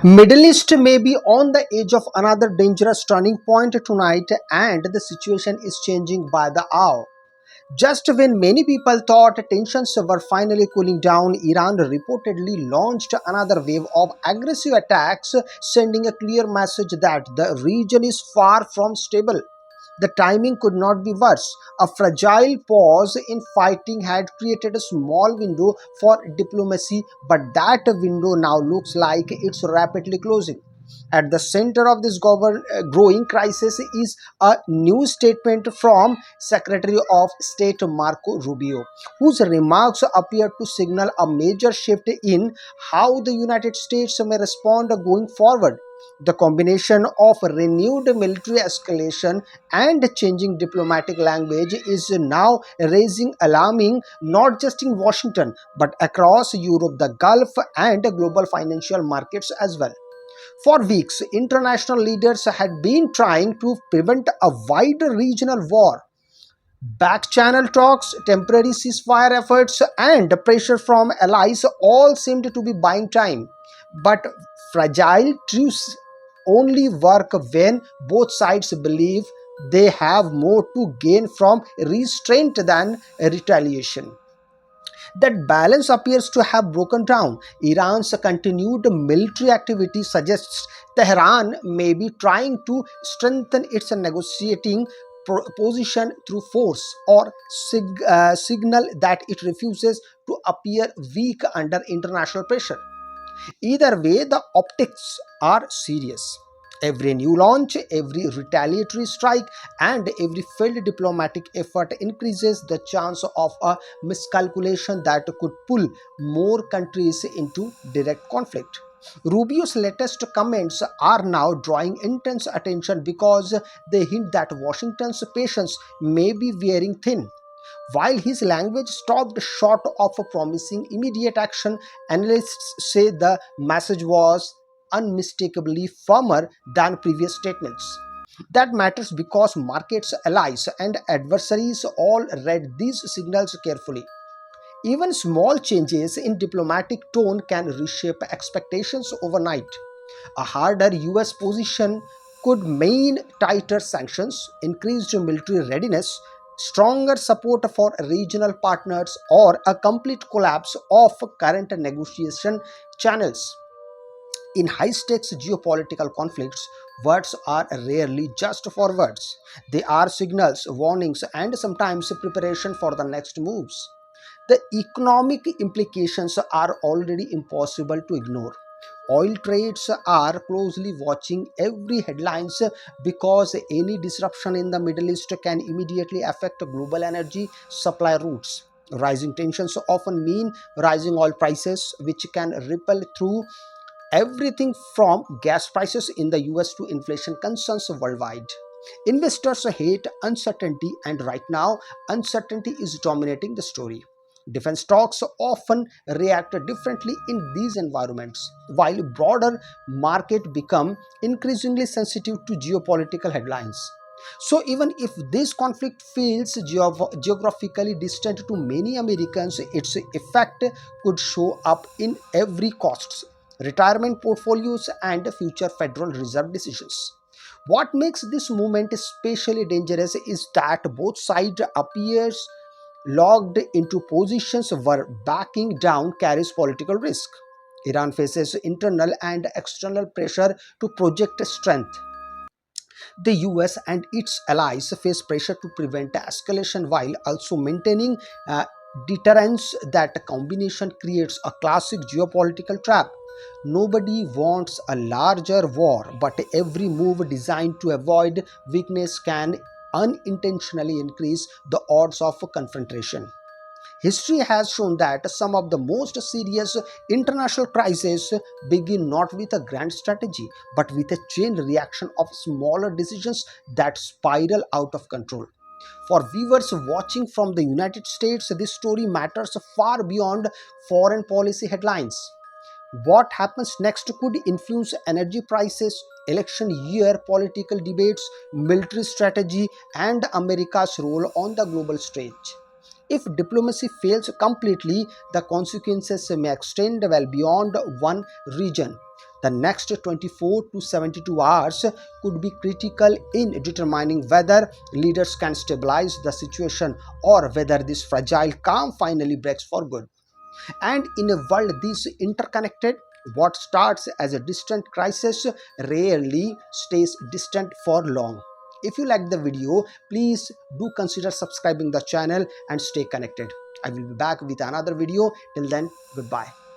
Middle East may be on the edge of another dangerous turning point tonight, and the situation is changing by the hour. Just when many people thought tensions were finally cooling down, Iran reportedly launched another wave of aggressive attacks, sending a clear message that the region is far from stable. The timing could not be worse. A fragile pause in fighting had created a small window for diplomacy, but that window now looks like it's rapidly closing. At the center of this growing crisis is a new statement from Secretary of State Marco Rubio, whose remarks appear to signal a major shift in how the United States may respond going forward. The combination of renewed military escalation and changing diplomatic language is now raising alarming not just in Washington but across Europe, the Gulf, and global financial markets as well. For weeks, international leaders had been trying to prevent a wider regional war. Back channel talks, temporary ceasefire efforts, and pressure from allies all seemed to be buying time. But fragile truce only work when both sides believe they have more to gain from restraint than retaliation. That balance appears to have broken down. Iran's continued military activity suggests Tehran may be trying to strengthen its negotiating position through force or signal that it refuses to appear weak under international pressure. Either way, the optics are serious. Every new launch, every retaliatory strike, and every failed diplomatic effort increases the chance of a miscalculation that could pull more countries into direct conflict. Rubio's latest comments are now drawing intense attention because they hint that Washington's patience may be wearing thin. While his language stopped short of promising immediate action, analysts say the message was unmistakably firmer than previous statements. That matters because markets, allies, and adversaries all read these signals carefully. Even small changes in diplomatic tone can reshape expectations overnight. A harder US position could mean tighter sanctions, increased military readiness, stronger support for regional partners, or a complete collapse of current negotiation channels. In high stakes geopolitical conflicts, words are rarely just for words. They are signals, warnings, and sometimes preparation for the next moves. The economic implications are already impossible to ignore. Oil trades are closely watching every headlines because any disruption in the Middle East can immediately affect global energy supply routes. Rising tensions often mean rising oil prices, which can ripple through everything from gas prices in the US to inflation concerns worldwide. Investors hate uncertainty, and right now, uncertainty is dominating the story. Defense stocks often react differently in these environments, while broader market become increasingly sensitive to geopolitical headlines. So even if this conflict feels geographically distant to many Americans, its effect could show up in every costs, retirement portfolios, and future Federal Reserve decisions. What makes this movement especially dangerous is that both sides appears locked into positions where backing down carries political risk. Iran faces internal and external pressure to project strength. The US and its allies face pressure to prevent escalation while also maintaining deterrence. That combination creates a classic geopolitical trap. Nobody wants a larger war, but every move designed to avoid weakness can unintentionally increase the odds of confrontation. History has shown that some of the most serious international crises begin not with a grand strategy but with a chain reaction of smaller decisions that spiral out of control. For viewers watching from the United States, this story matters far beyond foreign policy headlines. What happens next could influence energy prices, election year political debates, military strategy, and America's role on the global stage. If diplomacy fails completely, the consequences may extend well beyond one region. The next 24 to 72 hours could be critical in determining whether leaders can stabilize the situation or whether this fragile calm finally breaks for good. And in a world this interconnected, what starts as a distant crisis rarely stays distant for long. If you like the video, please do consider subscribing the channel and stay connected. I will be back with another video. Till then, goodbye.